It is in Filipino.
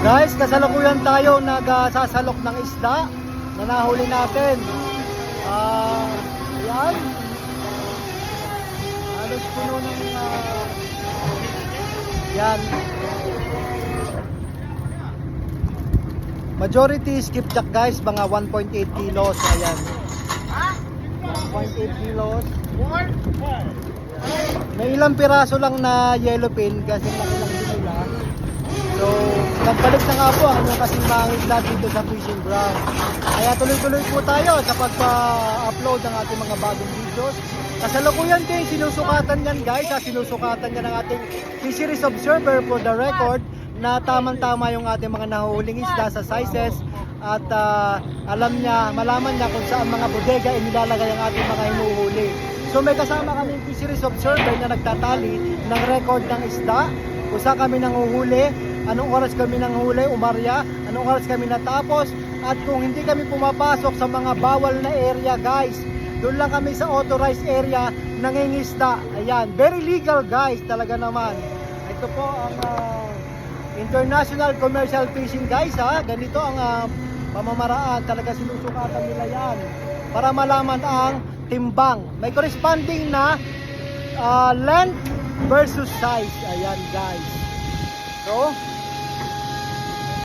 Guys, kasalukuyan tayo nagsasalok ng isda na nahuli natin. Ayan. Halos puno ng yan. Majority skipjack guys, mga 1.8 kilos. Ayan. 1.8 kilos. May ilang piraso lang na yellowfin kasi laki lang din nila. So, nagbalik na nga po ang inyong kasimangin lahat dito sa fishing ground. Kaya tuloy-tuloy po tayo sa pagpa-upload ng ating mga bagong videos. Kasalukuyan din, sinusukatan yan guys. Sinusukatan yan ng ating fisheries observer for the record na tamang-tama yung ating mga nahuhuling isda sa sizes. At malaman niya kung saan mga bodega inilalagay ang ating mga hinuhuli. So may kasama kami fisheries observer na nagtatali ng record ng isda, kung saan kami nanguhuli, anong oras kami nanghuli, umarya, anong oras kami natapos, at kung hindi kami pumapasok sa mga bawal na area guys, doon lang kami sa authorized area nangingisda. Ayan, very legal guys, talaga naman. Ito po ang international commercial fishing guys ha, ganito ang pamamaraan, talaga sinusukatan nila yan para malaman ang timbang. May corresponding na length versus size. Ayan guys. So,